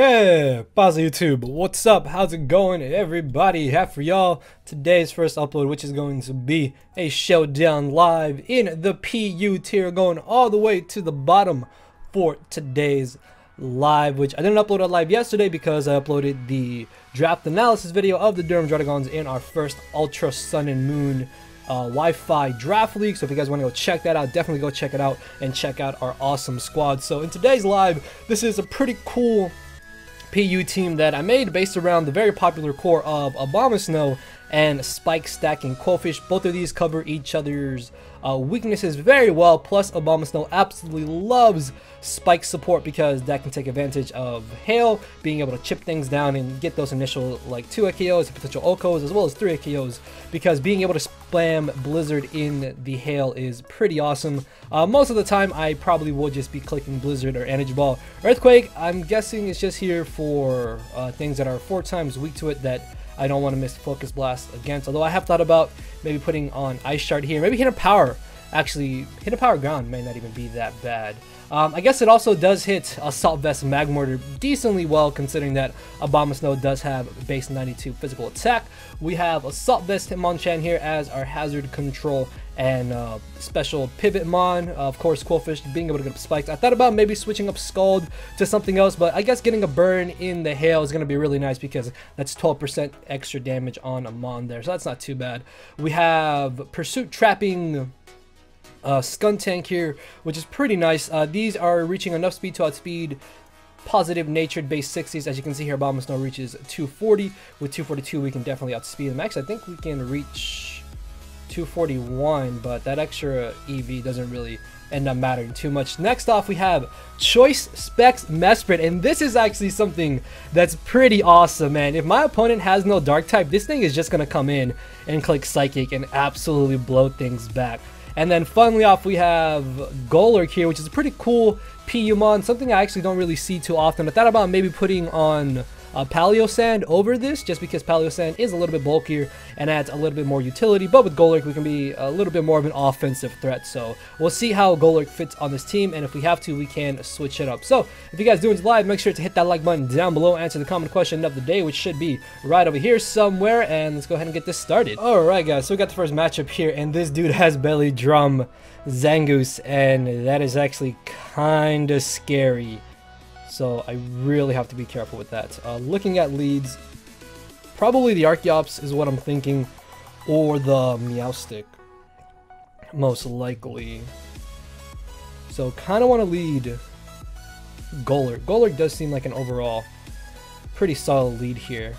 Hey, Pause YouTube, what's up? How's it going, everybody? Have for y'all today's first upload, which is going to be a Showdown live in the PU tier, going all the way to the bottom for today's live, which I didn't upload a live yesterday because I uploaded the draft analysis video of the Durham Dragons in our first Ultra Sun and Moon Wi-Fi draft league. So if you guys want to go check that out, definitely go check it out and check out our awesome squad. So in today's live, this is a pretty cool PU team that I made based around the very popular core of Abomasnow and Spike Stacking Quillfish. Both of these cover each other's weaknesses very well, plus Abomasnow absolutely loves Spike support because that can take advantage of Hail, being able to chip things down and get those initial like 2 AKOs, potential OKOs, as well as 3 AKOs, because being able to spam Blizzard in the Hail is pretty awesome. Most of the time I probably will just be clicking Blizzard or Energy Ball. Earthquake, I'm guessing it's just here for things that are 4 times weak to it that I don't want to miss Focus Blast against, although I have thought about maybe putting on Ice Shard here, maybe Hidden Power. Actually, Hidden Power Ground may not even be that bad. I guess it also does hit Assault Vest Mag Mortar decently well, considering that Abomasnow does have base 92 physical attack. We have Assault Vest Hitmonchan here as our hazard control and special pivot mon. Of course, Quillfish being able to get up spikes. I thought about maybe switching up Scald to something else, but I guess getting a burn in the Hail is going to be really nice because that's 12% extra damage on a mon there, so that's not too bad. We have Pursuit Trapping Skuntank here, which is pretty nice. These are reaching enough speed to outspeed positive natured base 60s. As you can see here, Abomasnow reaches 240. With 242 we can definitely outspeed them. Actually, I think we can reach 241, but that extra EV doesn't really end up mattering too much. Next off, we have Choice Specs Mesprit, and this is actually something that's pretty awesome, man. If my opponent has no dark type, this thing is just gonna come in and click Psychic and absolutely blow things back. And then finally off, we have Golurk here, which is a pretty cool PU mon, something I actually don't really see too often. I thought about maybe putting on Paleo Sand over this, just because Paleo Sand is a little bit bulkier and adds a little bit more utility, but with Golurk we can be a little bit more of an offensive threat. So we'll see how Golurk fits on this team, and if we have to, we can switch it up. So if you guys do enjoy live, make sure to hit that like button down below, answer the common question of the day, which should be right over here somewhere, and let's go ahead and get this started. Alright guys, so we got the first matchup here, and this dude has Belly Drum Zangoose, and that is actually kinda scary. So I really have to be careful with that. Looking at leads, probably the Archeops is what I'm thinking, or the Meowstic, most likely. So kind of want to lead Golurk. Golurk does seem like an overall pretty solid lead here,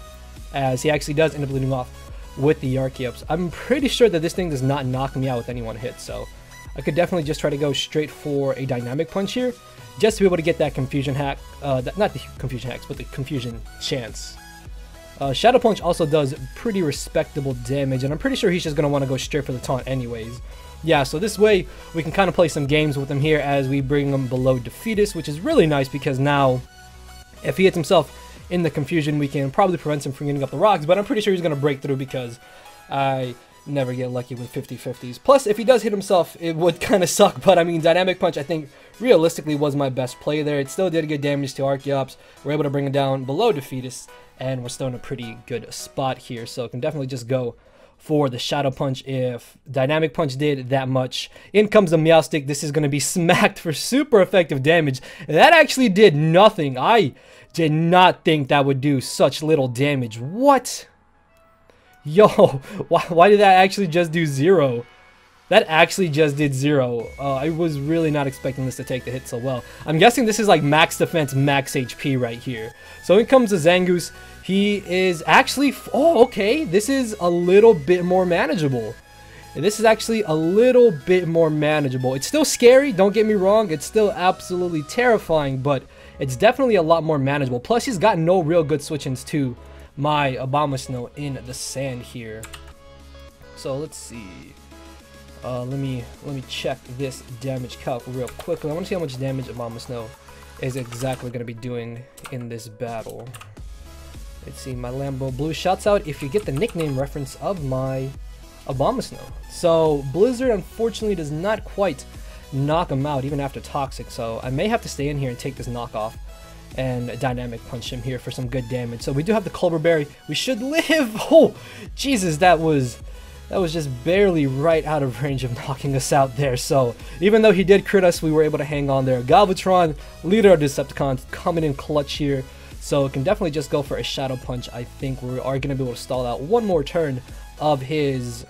as he actually does end up leading off with the Archeops. I'm pretty sure that this thing does not knock me out with any one hit, so I could definitely just try to go straight for a Dynamic Punch here, just to be able to get that confusion hack, not the confusion hacks, but the confusion chance. Shadow Punch also does pretty respectable damage, and I'm pretty sure he's just going to want to go straight for the taunt anyways. Yeah, so this way we can kind of play some games with him here as we bring him below Defeatus, which is really nice because now if he hits himself in the confusion, we can probably prevent him from getting up the rocks, but I'm pretty sure he's going to break through because I never get lucky with 50-50s. Plus, if he does hit himself, it would kind of suck, but I mean, Dynamic Punch, I think, realistically was my best play there. It still did good damage to Archeops. We're able to bring it down below Defeatus, and we're still in a pretty good spot here, so it can definitely just go for the Shadow Punch if Dynamic Punch did that much. In comes the Meowstic. This is going to be smacked for super effective damage. That actually did nothing. I did not think that would do such little damage. What? Yo, why did that actually just do 0? That actually just did 0. I was really not expecting this to take the hit so well. I'm guessing this is like max defense, max HP right here. So in comes the Zangoose. He is actually... Oh, okay. This is a little bit more manageable. This is actually a little bit more manageable. It's still scary, don't get me wrong. It's still absolutely terrifying, but it's definitely a lot more manageable. Plus, he's got no real good switch-ins to my Abomasnow in the sand here. So let's see. Let me check this damage calc real quickly. I want to see how much damage Abomasnow is exactly going to be doing in this battle. Let's see. My Lambo Blue shouts out if you get the nickname reference of my Abomasnow. So Blizzard unfortunately does not quite knock him out even after Toxic. So I may have to stay in here and take this knockoff and dynamic punch him here for some good damage. So we do have the Culver Berry. We should live. Oh, Jesus, that was just barely right out of range of knocking us out there. So even though he did crit us, we were able to hang on there. Galvatron, leader of Decepticons, coming in clutch here. So it can definitely just go for a Shadow Punch. I think we are going to be able to stall out one more turn of his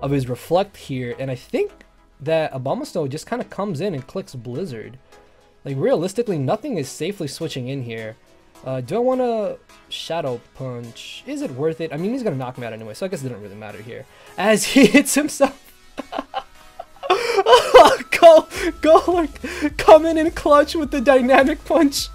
Reflect here. And I think that Abomasnow just kind of comes in and clicks Blizzard. Like, realistically, nothing is safely switching in here. Do I want to Shadow Punch? Is it worth it? I mean, he's going to knock me out anyway, so I guess it didn't really matter here. As he hits himself. Golurk coming in clutch with the Dynamic Punch.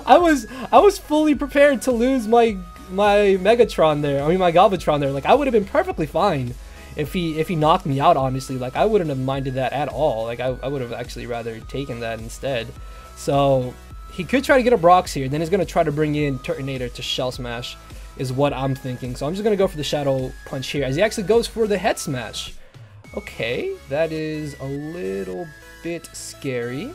I was fully prepared to lose my Megatron there. I mean, my Galvatron there. Like, I would have been perfectly fine if he knocked me out, honestly. Like, I wouldn't have minded that at all. Like, I would have actually rather taken that instead. So he could try to get a Brox here, then he's going to try to bring in Turtonator to Shell Smash, is what I'm thinking. So I'm just going to go for the Shadow Punch here, as he actually goes for the Head Smash. Okay, that is a little bit scary.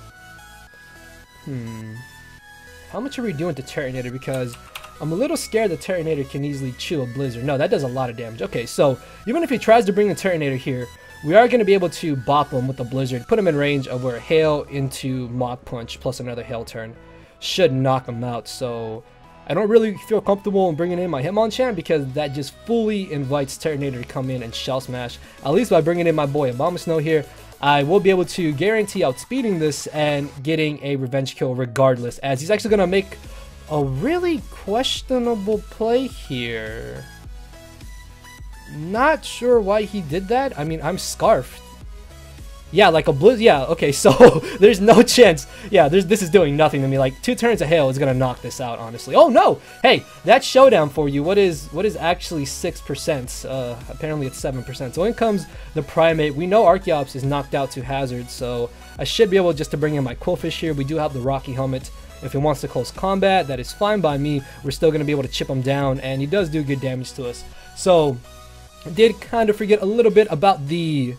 How much are we doing to Turtonator? Because I'm a little scared that Turtonator can easily chew a Blizzard. No, that does a lot of damage. Okay, so even if he tries to bring the Turtonator here, we are going to be able to bop him with the Blizzard, put him in range of where Hail into Mach Punch plus another Hail turn should knock him out. So I don't really feel comfortable in bringing in my Hitmonchan, because that just fully invites Turtonator to come in and Shell Smash. At least by bringing in my boy Abomasnow here, I will be able to guarantee outspeeding this and getting a revenge kill regardless, as he's actually going to make a really questionable play here. Not sure why he did that. I mean, I'm Scarfed. Yeah, like a Blizz. Yeah, okay, so there's no chance. Yeah, this is doing nothing to me. Like, 2 turns of Hail is going to knock this out, honestly. Oh, no! Hey, that's Showdown for you. What is actually 6%? Apparently it's 7%. So in comes the Primate. We know Archeops is knocked out to Hazard, so I should be able just to bring in my Quillfish here. We do have the Rocky Helmet. If he wants to close combat, that is fine by me. We're still going to be able to chip him down, and he does do good damage to us. So I did kind of forget a little bit about the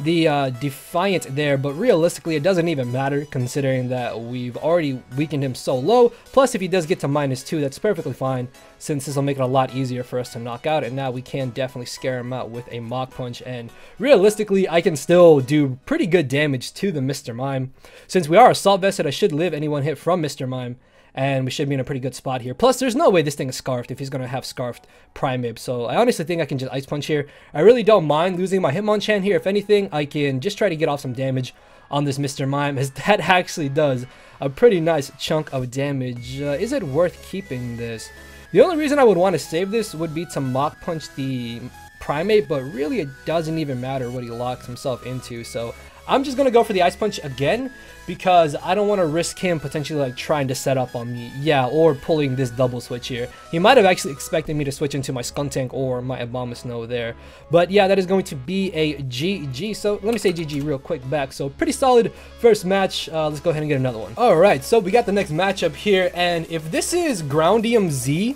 Defiant there, but realistically it doesn't even matter, considering that we've already weakened him so low. Plus, if he does get to -2, that's perfectly fine, since this will make it a lot easier for us to knock out, and now we can definitely scare him out with a Mach Punch, and realistically I can still do pretty good damage to the Mr. Mime. Since we are Assault Vested, I should live any one hit from Mr. Mime, and we should be in a pretty good spot here. Plus, there's no way this thing is Scarfed if he's going to have Scarfed Primate. So I honestly think I can just Ice Punch here. I really don't mind losing my Hitmonchan here. If anything, I can just try to get off some damage on this Mr. Mime, as that actually does a pretty nice chunk of damage. Is it worth keeping this? The only reason I would want to save this would be to Mach Punch the Primate, but really it doesn't even matter what he locks himself into. So I'm just going to go for the Ice Punch again, because I don't want to risk him potentially like trying to set up on me. Yeah, or pulling this double switch here. He might have actually expected me to switch into my Skuntank or my Abomasnow there. But yeah, that is going to be a GG. So let me say GG real quick back. So pretty solid first match. Let's go ahead and get another one. Alright, so we got the next matchup here. And if this is Groundium Z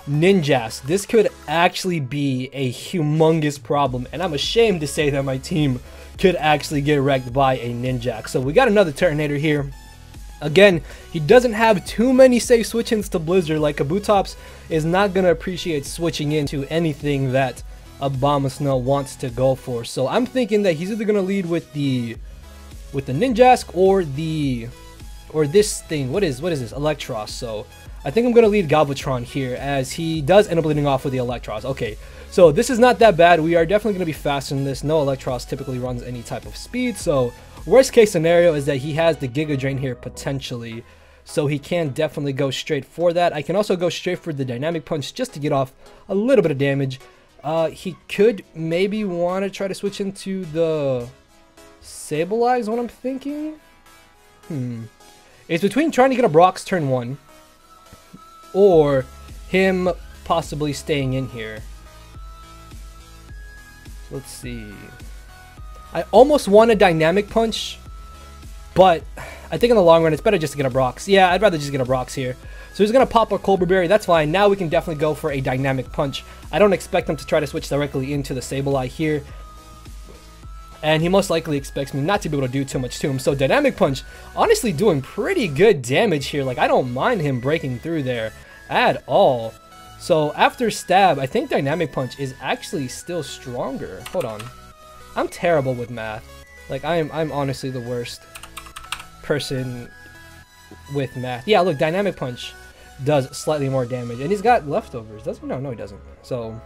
Ninjask, this could actually be a humongous problem. And I'm ashamed to say that my team could actually get wrecked by a Ninjak. So we got another Turtonator here. Again, he doesn't have too many safe switch-ins to Blizzard. Like, Kabutops is not going to appreciate switching into anything that Abomasnow wants to go for. So I'm thinking that he's either going to lead with the Ninjask or this thing. What is this? Electros. So I think I'm going to lead Galvatron here, as he does end up leading off with the Electros. Okay, so this is not that bad. We are definitely going to be faster than this. No Electros typically runs any type of speed, so worst case scenario is that he has the Giga Drain here potentially, so he can definitely go straight for that. I can also go straight for the Dynamic Punch just to get off a little bit of damage. He could maybe want to try to switch into the Sableye, what I'm thinking. It's between trying to get a Brox turn 1 or him possibly staying in here. Let's see. I almost want a Dynamic Punch, but I think in the long run it's better just to get a Brox. Yeah, I'd rather just get a Brox here. So he's going to pop a Culver Berry. That's fine. Now we can definitely go for a Dynamic Punch. I don't expect him to try to switch directly into the Sableye here. and he most likely expects me not to be able to do too much to him. So Dynamic Punch, honestly doing pretty good damage here. Like, I don't mind him breaking through there at all. So after Stab, I think Dynamic Punch is actually still stronger. Hold on. I'm terrible with math. Like, I'm honestly the worst person with math. Yeah, look, Dynamic Punch does slightly more damage, and he's got leftovers. Doesn't? No, he doesn't. So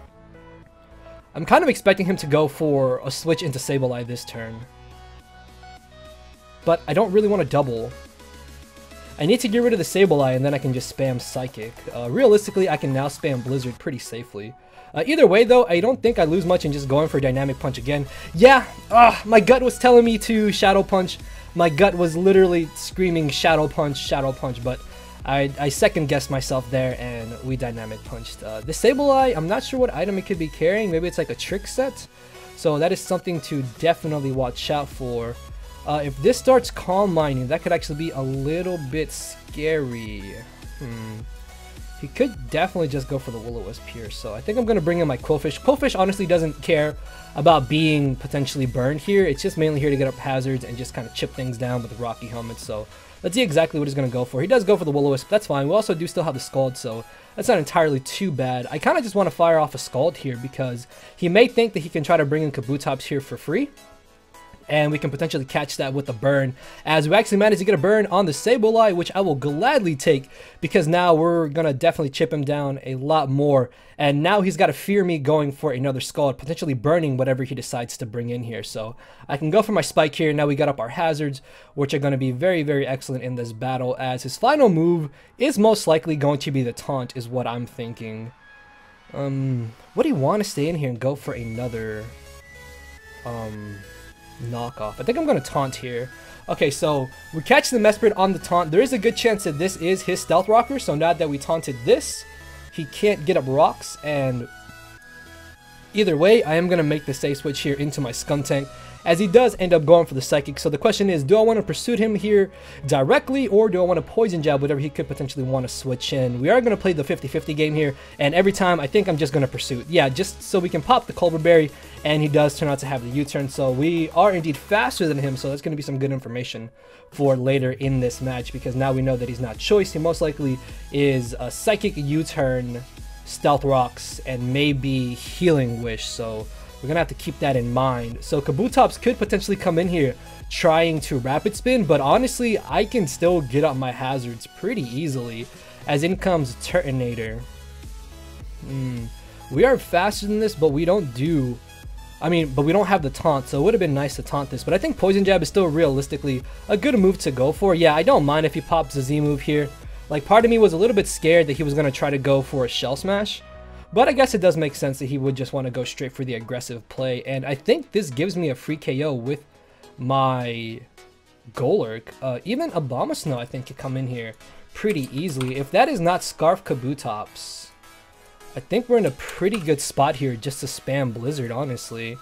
I'm kind of expecting him to go for a switch into Sableye this turn, but I don't really want to double. I need to get rid of the Sableye, and then I can just spam Psychic. Realistically, I can now spam Blizzard pretty safely. Either way, though, I don't think I lose much in just going for Dynamic Punch again. Yeah, my gut was telling me to Shadow Punch. My gut was literally screaming Shadow Punch, but I second-guessed myself there, and we Dynamic Punched. The Sableye, I'm not sure what item it could be carrying. Maybe it's like a Trick Set. So that is something to definitely watch out for. If this starts Calm Mining, that could actually be a little bit scary. He could definitely just go for the Will-O-Wisp here, so I think I'm going to bring in my Quillfish. Quillfish honestly doesn't care about being potentially burned here. It's just mainly here to get up hazards and just kind of chip things down with the Rocky Helmet, so let's see exactly what he's going to go for. He does go for the Will-O-Wisp, that's fine. We also do still have the Scald, so that's not entirely too bad. I kind of just want to fire off a Scald here because he may think that he can try to bring in Kabutops here for free, and we can potentially catch that with a burn, as we actually managed to get a burn on the Sableye, which I will gladly take, because now we're gonna definitely chip him down a lot more, and now he's got to fear me going for another Scald, potentially burning whatever he decides to bring in here. So I can go for my Spike here. Now we got up our hazards, which are going to be very, very excellent in this battle, as his final move is most likely going to be the Taunt, is what I'm thinking. What do you want to stay in here and go for another knockoff? I think I'm going to Taunt here. Okay, so we catch the Mesprit on the Taunt. There is a good chance that this is his Stealth Rocker, so now that we taunted this, he can't get up rocks, and either way, I am going to make the safe switch here into my Skuntank, as he does end up going for the Psychic. So the question is, do I want to pursue him here directly, or do I want to Poison Jab whatever he could potentially want to switch in? We are going to play the 50-50 game here, and every time I think I'm just going to pursue. Yeah, just so we can pop the Culver Berry, and he does turn out to have the U-turn, so we are indeed faster than him, so that's going to be some good information for later in this match, because now we know that he's not Choice. He most likely is a Psychic, U-turn, Stealth Rocks, and maybe Healing Wish, so we're gonna have to keep that in mind. So Kabutops could potentially come in here trying to Rapid Spin, but honestly, I can still get up my hazards pretty easily, as in comes Turtonator. We are faster than this, but we don't do... but we don't have the Taunt, so it would have been nice to Taunt this, but I think Poison Jab is still realistically a good move to go for. Yeah, I don't mind if he pops the Z move here. Like, part of me was a little bit scared that he was going to try to go for a Shell Smash, but I guess it does make sense that he would just want to go straight for the aggressive play, and I think this gives me a free KO with my Golurk. Even Abomasnow, I think, could come in here pretty easily. If that is not Scarf Kabutops, I think we're in a pretty good spot here just to spam Blizzard, honestly.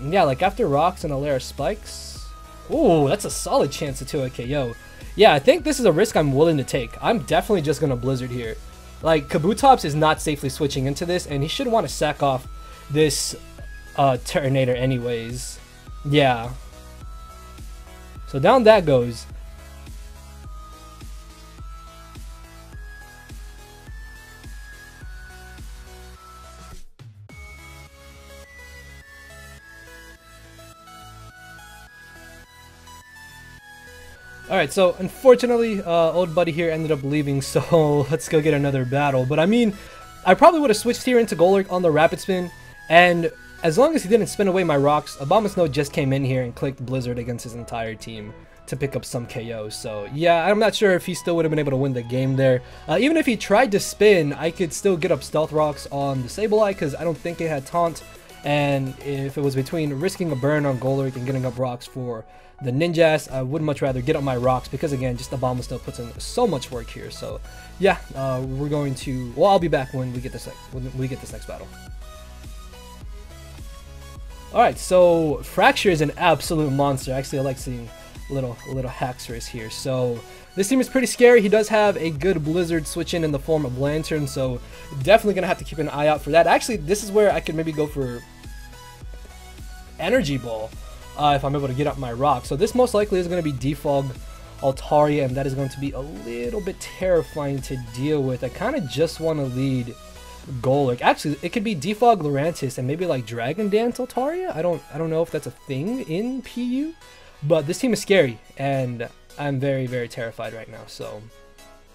Yeah, like after Rocks and Alera Spikes. Ooh, that's a solid chance to 2 KO. Yeah, I think this is a risk I'm willing to take. I'm definitely just going to Blizzard here. Like, Kabutops is not safely switching into this, and he should want to sack off this Turtonator anyways. Yeah. So down that goes. Alright, so unfortunately, old buddy here ended up leaving, so let's go get another battle. But I mean, I probably would have switched here into Golurk on the Rapid Spin, and as long as he didn't spin away my rocks, Abomasnow just came in here and clicked Blizzard against his entire team to pick up some KOs. So yeah, I'm not sure if he still would have been able to win the game there. Even if he tried to spin, I could still get up Stealth Rocks on the Sableye, because I don't think it had Taunt. And if it was between risking a burn on Golurk and getting up rocks for the Ninjask, I would much rather get up my rocks, because again, just Abomasnow puts in so much work here. So yeah, we're going to, well, I'll be back when we get this next battle. Alright, so Fracture is an absolute monster. Actually, I like seeing little Haxorus here. So this team is pretty scary. He does have a good Blizzard switch in the form of Lantern, so definitely gonna have to keep an eye out for that. Actually, this is where I could maybe go for Energy Ball. if I'm able to get up my rock. So this most likely is going to be defog Altaria, and that is going to be a little bit terrifying to deal with. I kind of just want to lead Golurk. Actually, it could be defog Lurantis and maybe like Dragon Dance Altaria. I don't know if that's a thing in PU, but this team is scary, and I'm very, very terrified right now. So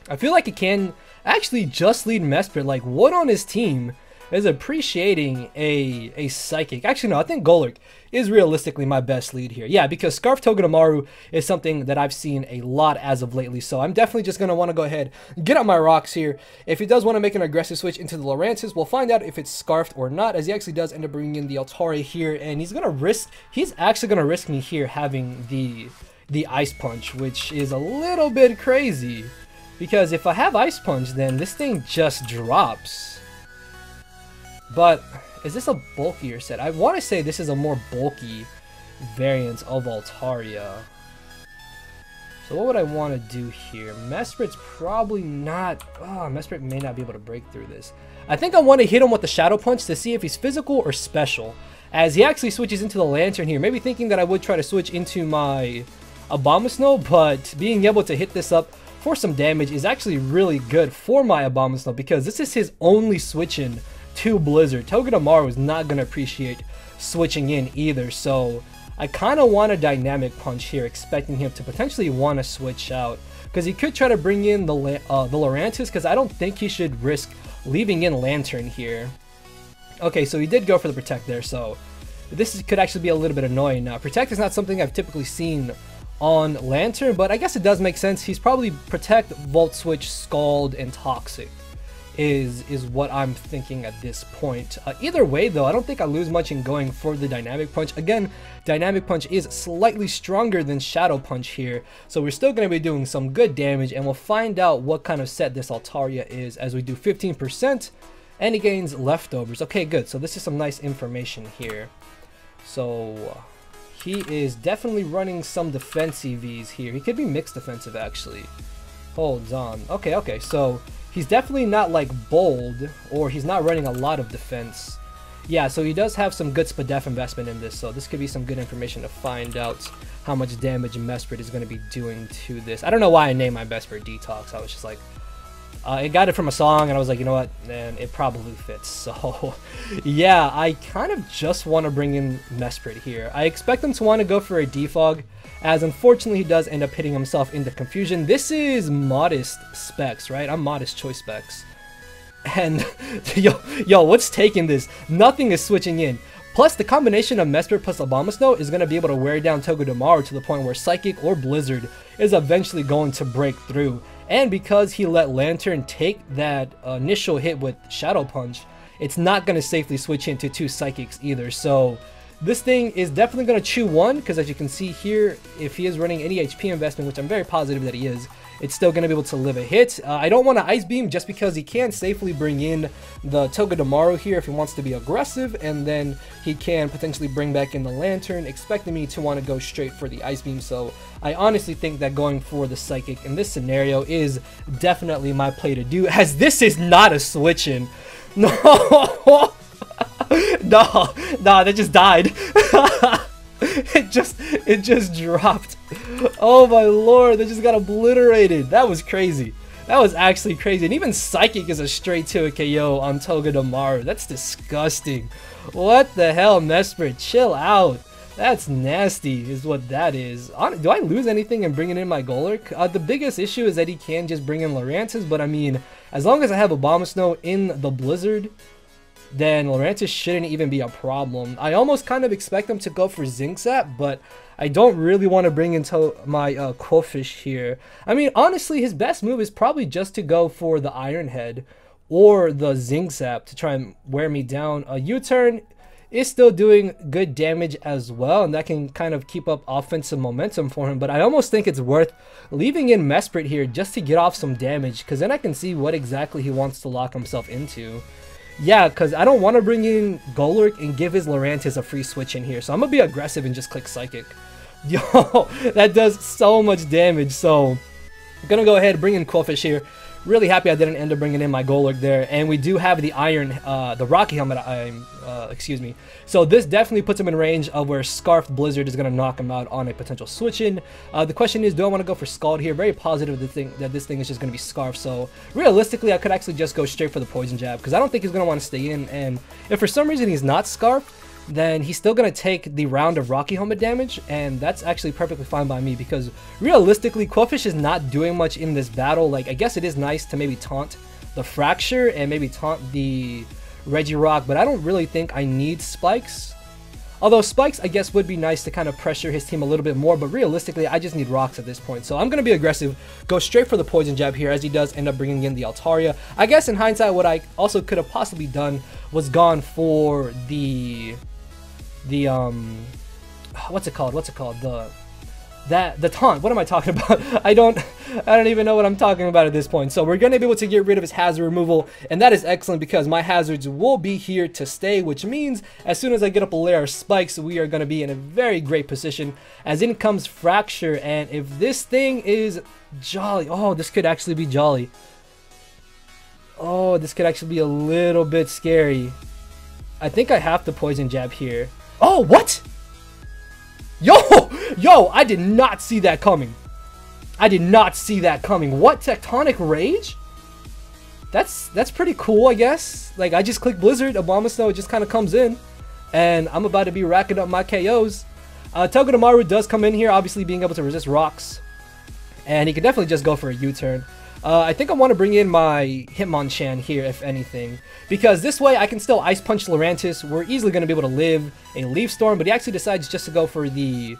I feel like it can actually just lead Mesprit. Like, what on his team is appreciating a Psychic? Actually, no, I think Golurk is realistically my best lead here. Yeah, because Scarf Togedemaru is something that I've seen a lot as of lately. So I'm definitely just going to want to go ahead and get up my rocks here. If he does want to make an aggressive switch into the Lurantis, we'll find out if it's Scarfed or not, as he actually does end up bringing in the Altaria here. And he's actually going to risk me here having the Ice Punch, which is a little bit crazy. Because if I have Ice Punch, then this thing just drops. But is this a bulkier set? I want to say this is a more bulky variant of Altaria. So what would I want to do here? Mesprit's probably not... Oh, Mesprit may not be able to break through this. I think I want to hit him with the Shadow Punch to see if he's physical or special. As he actually switches into the Lantern here. Maybe thinking that I would try to switch into my Abomasnow, but being able to hit this up for some damage is actually really good for my Abomasnow, because this is his only switch in to Blizzard. Togedemaru is not going to appreciate switching in either, so I kind of want a Dynamic Punch here, expecting him to potentially want to switch out, because he could try to bring in the Lurantis, because I don't think he should risk leaving in Lantern here. Okay, so he did go for the Protect there, so this could actually be a little bit annoying. Now, Protect is not something I've typically seen on Lantern, but I guess it does make sense. He's probably Protect, Volt Switch, Scald, and Toxic is what I'm thinking at this point. Either way though, I don't think I lose much in going for the Dynamic Punch. Again, Dynamic Punch is slightly stronger than Shadow Punch here, so we're still going to be doing some good damage, and we'll find out what kind of set this Altaria is as we do 15%, and he gains Leftovers. Okay, good. So this is some nice information here. So he is definitely running some defensive Vs here. He could be mixed defensive actually. Hold on. Okay, so he's definitely not like bold, or he's not running a lot of defense. Yeah, so he does have some good Spadef investment in this, so this could be some good information to find out how much damage Mesprit is going to be doing to this. I don't know why I named my Mesprit Detox. I was just like, I got it from a song, and I was like, you know what, and it probably fits. So yeah, I kind of just want to bring in Mesprit here. I expect him to want to go for a defog, as unfortunately he does end up hitting himself into confusion. This is modest specs, right? I'm modest choice specs. And yo, what's taking this? Nothing is switching in. Plus, the combination of Mesprit plus Abomasnow is going to be able to wear down Togedemaru to the point where Psychic or Blizzard is eventually going to break through. And because he let Lantern take that initial hit with Shadow Punch, it's not going to safely switch into two Psychics either. So this thing is definitely going to chew one, because as you can see here, if he is running any HP investment, which I'm very positive that he is, it's still going to be able to live a hit. I don't want to Ice Beam just because he can safely bring in the Togedemaru here if he wants to be aggressive, and then he can potentially bring back in the Lantern, expecting me to want to go straight for the Ice Beam. So I honestly think that going for the Psychic in this scenario is definitely my play to do, as this is not a switch in. No, no, that just died. It just dropped. Oh my lord, they just got obliterated. That was crazy. That was actually crazy. And even Psychic is a straight 2 KO on Togedemaru. That's disgusting. What the hell, Mesprit? Chill out. That's nasty is what that is. Do I lose anything in bringing in my Golurk? The biggest issue is that he can just bring in Lurantis, but I mean, as long as I have Abomasnow in the Blizzard, then Lurantis shouldn't even be a problem. I almost kind of expect him to go for Zinc Zap, but I don't really want to bring into my Quillfish here. I mean, honestly, his best move is probably just to go for the Iron Head or the Zinc Zap to try and wear me down. A U-turn is still doing good damage as well, and that can kind of keep up offensive momentum for him, but I almost think it's worth leaving in Mesprit here just to get off some damage, because then I can see what exactly he wants to lock himself into. Yeah, because I don't want to bring in Golurk and give his Lurantis a free switch in here, so I'm going to be aggressive and just click Psychic. Yo, that does so much damage, so I'm going to go ahead and bring in Quillfish here. Really happy I didn't end up bringing in my Golurk there, and we do have the Iron, the Rocky Helmet I'm excuse me. So this definitely puts him in range of where Scarfed Blizzard is going to knock him out on a potential switch-in. The question is, do I want to go for Scald here? Very positive that this thing is just going to be Scarfed. So realistically, I could actually just go straight for the Poison Jab because I don't think he's going to want to stay in. And if for some reason he's not Scarfed, then he's still going to take the round of Rocky Helmet damage, and that's actually perfectly fine by me because realistically, Qwilfish is not doing much in this battle. Like, I guess it is nice to maybe taunt the Fracture and maybe taunt the Regirock, but I don't really think I need Spikes. Although Spikes, I guess, would be nice to kind of pressure his team a little bit more, but realistically, I just need Rocks at this point. So I'm going to be aggressive, go straight for the Poison Jab here, as he does end up bringing in the Altaria. I guess in hindsight, what I also could have possibly done was gone for the what's it called? The taunt. What am I talking about? I don't even know what I'm talking about at this point. So we're going to be able to get rid of his hazard removal, and that is excellent because my hazards will be here to stay, which means as soon as I get up a layer of Spikes, we are going to be in a very great position. As in comes Fracture, and if this thing is Jolly, oh, this could actually be Jolly. Oh, this could actually be a little bit scary. I think I have to Poison Jab here. Oh, what? Yo, I did not see that coming. I did not see that coming. What? Tectonic Rage? That's pretty cool, I guess. Like, I just click Blizzard, Abomasnow just kind of comes in, and I'm about to be racking up my KOs. Togedemaru does come in here, obviously being able to resist rocks, and he can definitely just go for a U-turn. I think I want to bring in my Hitmonchan here, if anything, because this way I can still Ice Punch Lurantis. We're easily going to be able to live a Leaf Storm, but he actually decides just to go for the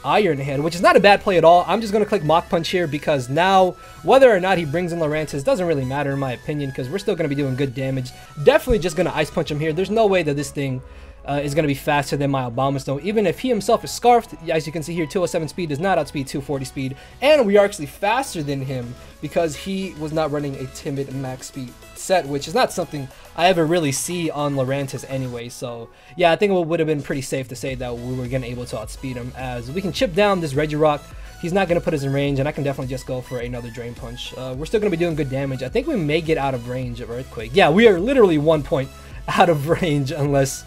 Iron Hand, which is not a bad play at all. I'm just going to click Mach Punch here because now, whether or not he brings in Lurantis doesn't really matter in my opinion because we're still going to be doing good damage. Definitely just going to Ice Punch him here. There's no way that this thing is going to be faster than my Abomasnow, even if he himself is Scarfed. As you can see here, 207 speed does not outspeed 240 speed, and we are actually faster than him because he was not running a timid max speed set, which is not something I ever really see on Lurantis anyway. So yeah, I think it would have been pretty safe to say that we were going to able to outspeed him, as we can chip down this Regirock. He's not going to put us in range, and I can definitely just go for another Drain Punch. We're still going to be doing good damage. I think we may get out of range of Earthquake. Yeah, we are literally 1 point out of range unless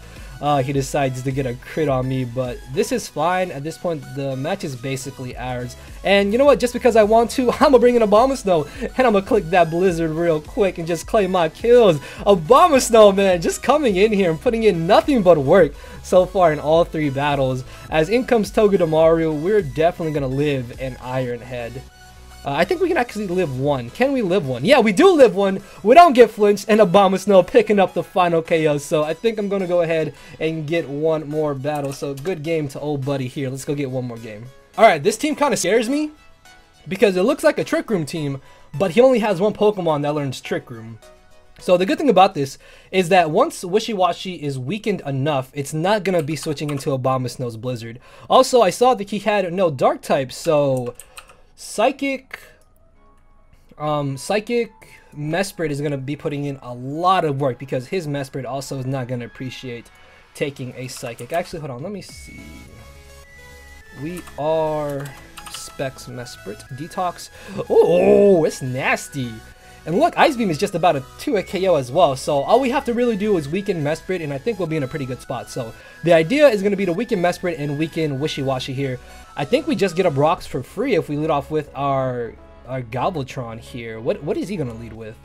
he decides to get a crit on me, but this is fine. At this point, the match is basically ours. And you know what? Just because I want to, I'm gonna bring in Abomasnow, and I'm gonna click that Blizzard real quick and just claim my kills. Abomasnow, man, just coming in here and putting in nothing but work so far in all 3 battles. As in comes Togedemaru, we're definitely gonna live an Iron Head. I think we can actually live 1. Can we live 1? Yeah, we do live 1. We don't get flinched, and Abomasnow picking up the final KO. So I think I'm going to go ahead and get 1 more battle. So good game to old buddy here. Let's go get 1 more game. Alright, this team kind of scares me because it looks like a Trick Room team, but he only has 1 Pokemon that learns Trick Room. So the good thing about this is that once Wishy-Washy is weakened enough, it's not going to be switching into Abomasnow's Blizzard. Also, I saw that he had no Dark type, so Psychic Mesprit is going to be putting in a lot of work because his Mesprit also is not going to appreciate taking a Psychic. Actually, hold on, let me see. We are Specs Mesprit. Detox. Oh, it's nasty. And look, Ice Beam is just about a 2-hit KO as well, so all we have to really do is weaken Mesprit, and I think we'll be in a pretty good spot. So the idea is going to be to weaken Mesprit and weaken Wishy-Washy here. I think we just get up rocks for free if we lead off with our Galvatron here. What is he going to lead with?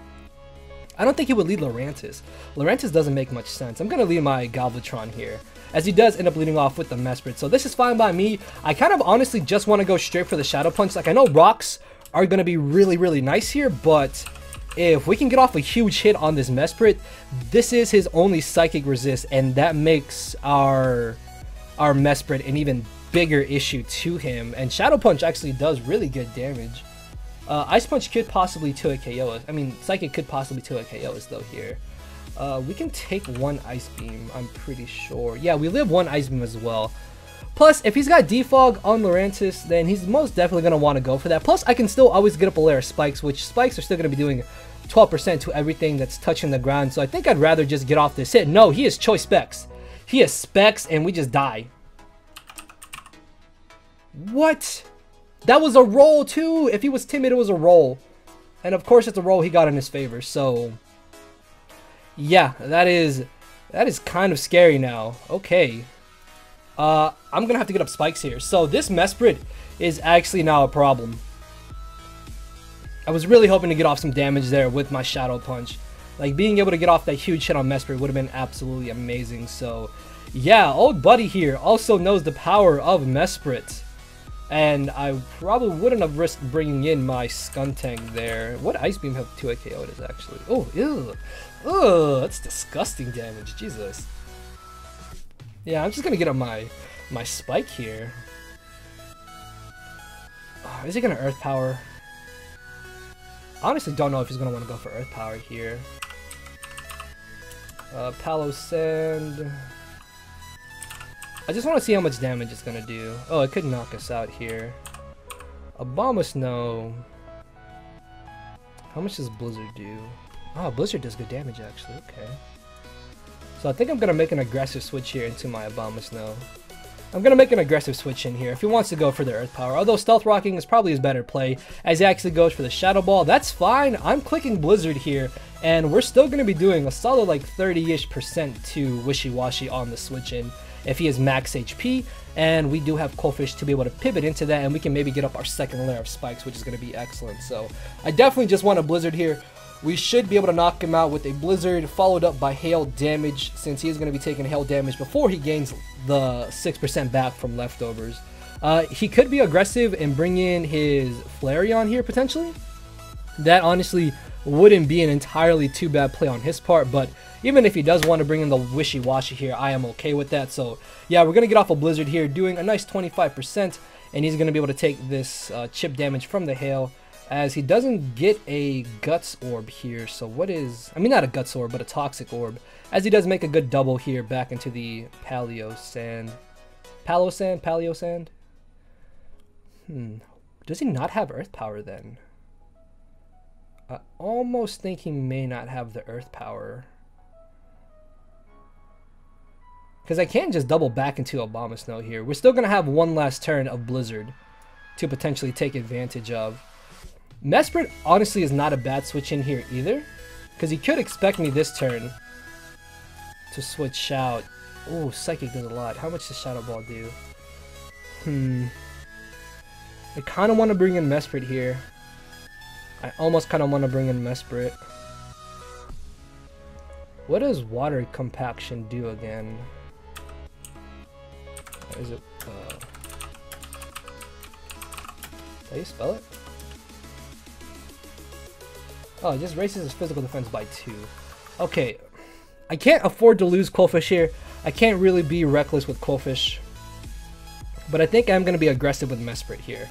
I don't think he would lead Lurantis. Lurantis doesn't make much sense. I'm going to lead my Galvatron here, as he does end up leading off with the Mesprit. So this is fine by me. I kind of honestly just want to go straight for the Shadow Punch. Like, I know rocks are going to be really, really nice here, but if we can get off a huge hit on this Mesprit, this is his only Psychic resist, and that makes our Mesprit an even bigger issue to him. And Shadow Punch actually does really good damage. Ice Punch could possibly 2-hit KO us. I mean, Psychic could possibly 2-hit KO us though here. We can take 1 Ice Beam, I'm pretty sure. Yeah, we live 1 Ice Beam as well. Plus, if he's got Defog on Lurantis, then he's most definitely going to want to go for that. Plus, I can still always get up a layer of Spikes, which Spikes are still going to be doing 12% to everything that's touching the ground. So I think I'd rather just get off this hit. No, he is Choice Specs. He is Specs, and we just die. What? That was a roll too. If he was timid, it was a roll. And of course it's a roll he got in his favor. So yeah, that is That is kind of scary now. Okay. I'm gonna have to get up spikes here. So this Mesprit is actually now a problem. I was really hoping to get off some damage there with my Shadow Punch. Like, being able to get off that huge hit on Mesprit would have been absolutely amazing. So, yeah, old buddy here also knows the power of Mesprit. And I probably wouldn't have risked bringing in my Skuntank there. What Ice Beam have 2 KO it is actually? Oh, ew. Ugh, that's disgusting damage. Jesus. Yeah, I'm just gonna get up my Spike here. Oh, is he gonna Earth Power? Honestly, don't know if he's gonna want to go for Earth Power here. Palo Sand. I just want to see how much damage it's gonna do. Oh, it could knock us out here. Abomasnow. How much does Blizzard do? Oh, Blizzard does good damage actually. Okay. So I think I'm gonna make an aggressive switch here into my Abomasnow. I'm gonna make an aggressive switch in here if he wants to go for the Earth Power. Although Stealth Rocking is probably his better play, as he actually goes for the Shadow Ball. That's fine. I'm clicking Blizzard here, and we're still gonna be doing a solid like 30-ish% to Wishy-Washy on the switch in if he is max HP, and we do have Coalfish to be able to pivot into that, and we can maybe get up our second layer of spikes, which is gonna be excellent. So I definitely just want a Blizzard here. We should be able to knock him out with a Blizzard followed up by Hail damage, since he is going to be taking Hail damage before he gains the 6% back from leftovers. He could be aggressive and bring in his Flareon here potentially. That honestly wouldn't be an entirely too bad play on his part, but even if he does want to bring in the Wishy-Washy here, I am okay with that. So yeah, we're going to get off a Blizzard here, doing a nice 25%, and he's going to be able to take this chip damage from the Hail, as he doesn't get a Guts Orb here. So what is, I mean, not a Guts Orb, but a Toxic Orb, as he does make a good double here back into the Paleo Sand. Paleo Sand? Does he not have Earth Power then? I almost think he may not have the Earth Power, because I can't just double back into Abomasnow here. We're still going to have one last turn of Blizzard to potentially take advantage of. Mesprit honestly is not a bad switch in here either, because he could expect me this turn to switch out. Oh, Psychic does a lot. How much does Shadow Ball do? I kind of want to bring in Mesprit here. I almost kind of want to bring in Mesprit. What does Water Compaction do again? Is it, how do you spell it? Oh, it just raises his physical defense by 2. Okay, I can't afford to lose Coalfish here. I can't really be reckless with Coalfish, but I think I'm going to be aggressive with Mesprit here,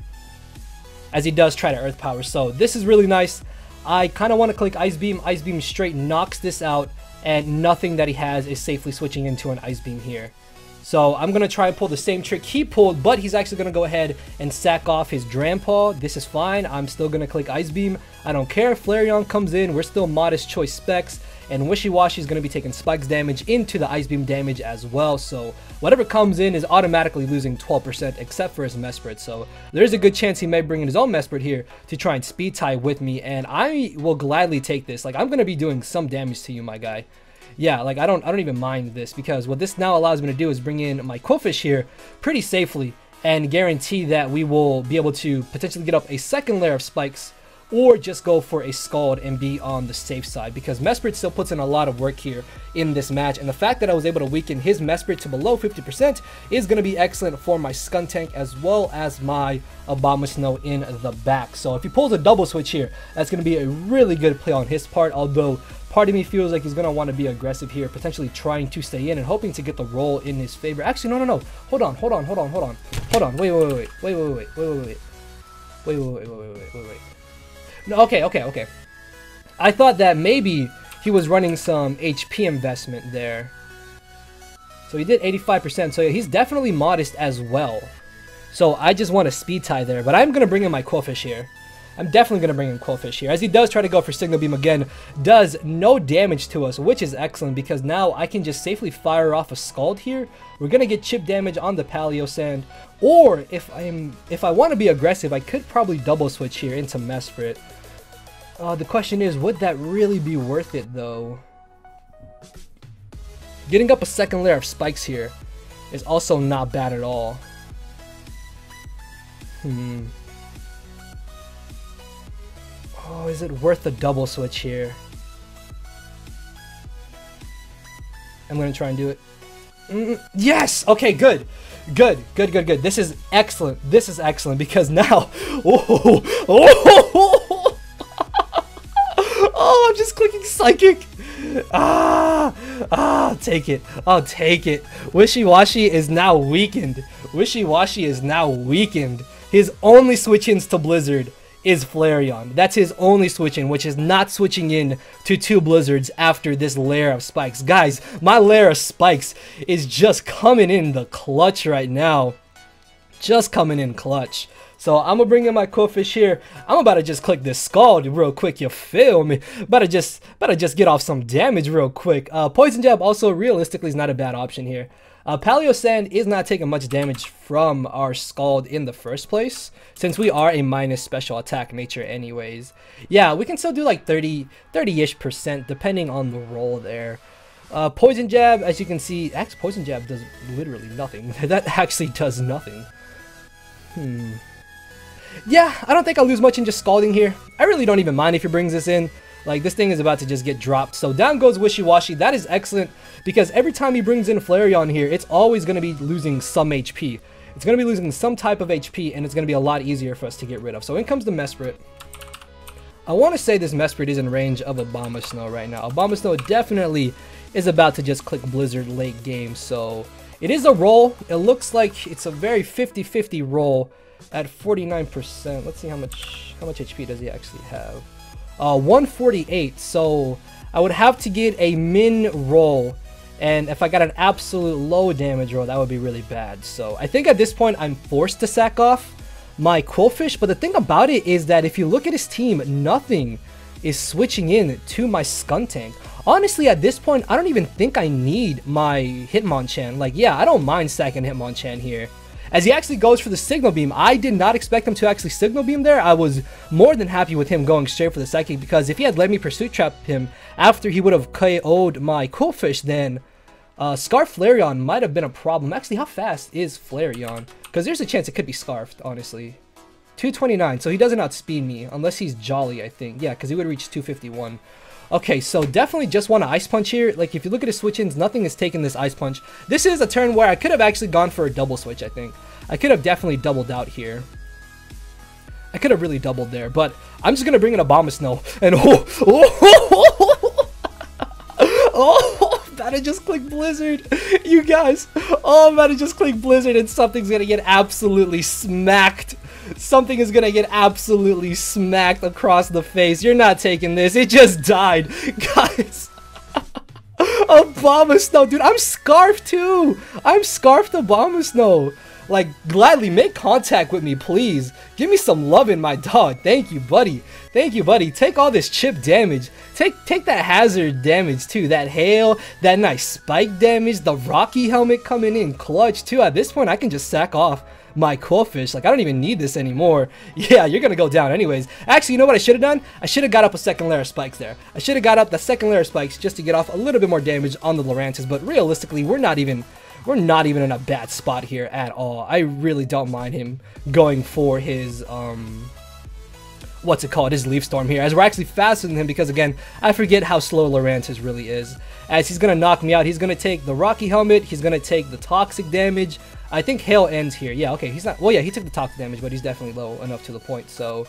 as he does try to Earth Power. So this is really nice. I kind of want to click Ice Beam. Ice Beam straight knocks this out, and nothing that he has is safely switching into an Ice Beam here. So I'm going to try and pull the same trick he pulled, but he's actually going to go ahead and sack off his Drampaw. This is fine. I'm still going to click Ice Beam. I don't care. Flareon comes in. We're still modest choice specs, and Wishy-Washy is going to be taking Spikes damage into the Ice Beam damage as well. So whatever comes in is automatically losing 12% except for his Mesprit. So there's a good chance he may bring in his own Mesprit here to try and speed tie with me, and I will gladly take this. Like, I'm going to be doing some damage to you, my guy. Yeah, like I don't even mind this, because what this now allows me to do is bring in my Coalfish here pretty safely and guarantee that we will be able to potentially get up a second layer of spikes, or just go for a Scald and be on the safe side, because Mesprit still puts in a lot of work here in this match, and the fact that I was able to weaken his Mesprit to below 50% is going to be excellent for my Skuntank as well as my Abomasnow in the back. So if he pulls a double switch here, that's going to be a really good play on his part, although part of me feels like he's going to want to be aggressive here, potentially trying to stay in and hoping to get the roll in his favor. Actually, no. Hold on. Wait. No, okay. I thought that maybe he was running some HP investment there. So he did 85%, so yeah, he's definitely modest as well. So I just want a speed tie there, but I'm going to bring in my Coalfish here. I'm definitely going to bring in Coalfish here, as he does try to go for Signal Beam again. Does no damage to us, which is excellent, because now I can just safely fire off a Scald here. We're going to get chip damage on the Paleo Sand, or if I want to be aggressive, I could probably double switch here into Mesprit. The question is, would that really be worth it though? Getting up a second layer of spikes here is also not bad at all. Oh, is it worth the double switch here? I'm gonna try and do it. Yes! Okay, good. Good. This is excellent. This is excellent because now... Oh, I'm just clicking psychic. Take it. I'll take it. Wishy-Washy is now weakened. Wishy-Washy is now weakened. His only switch-ins to Blizzard is Flareon. That's his only switch-in, which is not switching in to 2 Blizzards after this layer of spikes. Guys, my layer of spikes is just coming in the clutch right now. Just coming in clutch. So I'm gonna bring in my Quillfish here. I'm about to just click this Scald real quick, you feel me? About to just get off some damage real quick. Poison Jab also realistically is not a bad option here. Paleo Sand is not taking much damage from our Scald in the first place, since we are a minus special attack nature anyways. Yeah, we can still do like 30-ish% depending on the roll there. Poison Jab, as you can see, Poison Jab does literally nothing. That actually does nothing. Yeah, I don't think I'll lose much in just Scalding here. I really don't even mind if he brings this in. Like, this thing is about to just get dropped. So down goes Wishy-Washy. That is excellent because every time he brings in Flareon here, it's always going to be losing some HP. It's going to be losing some type of HP, and it's going to be a lot easier for us to get rid of. So in comes the Mesprit. I want to say this Mesprit is in range of Abomasnow right now. Abomasnow definitely is about to just click Blizzard late game. So it is a roll. It looks like it's a very 50-50 roll at 49%. Let's see how much HP does he actually have. 148, so I would have to get a min roll, and if I got an absolute low damage roll, that would be really bad. So I think at this point I'm forced to sack off my Quillfish, but the thing about it is that if you look at his team, nothing is switching in to my Skuntank. Honestly, at this point, I don't even think I need my Hitmonchan. Like, yeah, I don't mind sacking Hitmonchan here. As he actually goes for the Signal Beam, I did not expect him to actually Signal Beam there. I was more than happy with him going straight for the Psychic, because if he had let me Pursuit Trap him after he would have KO'd my Quillfish, then Scarf Flareon might have been a problem. Actually, how fast is Flareon? Because there's a chance it could be Scarfed, honestly. 229, so he doesn't outspeed me, unless he's Jolly, I think. Yeah, because he would reach 251. Okay, so definitely just want to Ice Punch here. Like, if you look at his switch-ins, nothing is taking this Ice Punch. This is a turn where I could have actually gone for a double switch, I think. I could have definitely doubled out here. I could have really doubled there, but I'm just going to bring in Abomasnow. And about to just click Blizzard. You guys, I'm about to just click Blizzard and something's going to get absolutely smacked. Something is gonna get absolutely smacked across the face. You're not taking this. It just died. Guys. Abomasnow. Dude, I'm Scarfed too. I'm Scarfed Abomasnow. Like, gladly make contact with me, please. Give me some love in my dog. Thank you, buddy. Thank you, buddy. Take all this chip damage. Take that hazard damage too. That hail, that nice spike damage, the Rocky helmet coming in clutch too. At this point, I can just sack off my Quillfish. Like, I don't even need this anymore. Yeah, you're gonna go down anyways. Actually, you know what I should have done? I should have got up a second layer of spikes there. I should have got up the second layer of spikes just to get off a little bit more damage on the Lurantis, but realistically, we're not even in a bad spot here at all. I really don't mind him going for his what's it called, his Leaf Storm here, as we're actually faster than him, because again, I forget how slow Lurantis really is. As he's gonna knock me out, he's gonna take the Rocky Helmet, he's gonna take the toxic damage. I think Hail ends here. Yeah, okay, he's not, well, yeah, he took the toxic damage, but he's definitely low enough to the point. So,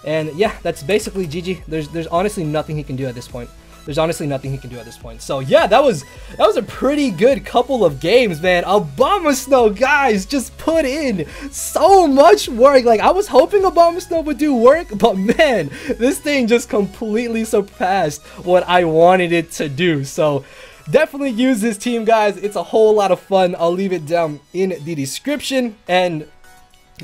and yeah, that's basically GG. There's honestly nothing he can do at this point. There's honestly nothing he can do at this point. So yeah, that was a pretty good couple of games, man. Abomasnow, guys, just put in so much work. Like, I was hoping Abomasnow would do work, but man, this thing just completely surpassed what I wanted it to do. So definitely use this team, guys. It's a whole lot of fun. I'll leave it down in the description. And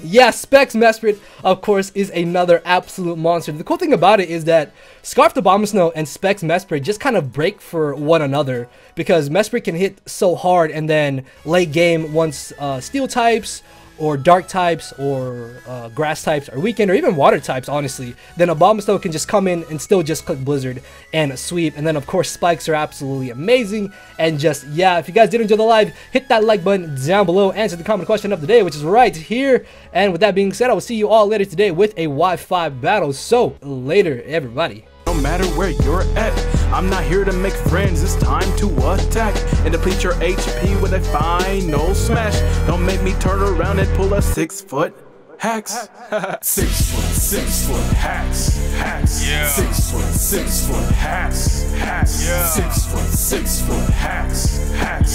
yeah, Specs Mesprit, of course, is another absolute monster. The cool thing about it is that Scarfed Abomasnow and Specs Mesprit just kind of break for one another, because Mesprit can hit so hard, and then late game, once Steel types or dark types or grass types are weakened, or even water types, honestly, then Abomasnow can just come in and still just click Blizzard and sweep. And then of course spikes are absolutely amazing. And just, yeah, if you guys did enjoy the live, hit that like button down below, answer the common question of the day, which is right here. And with that being said, I will see you all later today with a Wi-Fi battle. So later, everybody. No matter where you're at, I'm not here to make friends, it's time to attack and deplete your HP with a final smash. Don't make me turn around and pull a 6-foot hacks. 6 foot hacks, yeah. 6 foot hacks, yeah. 6 foot hacks.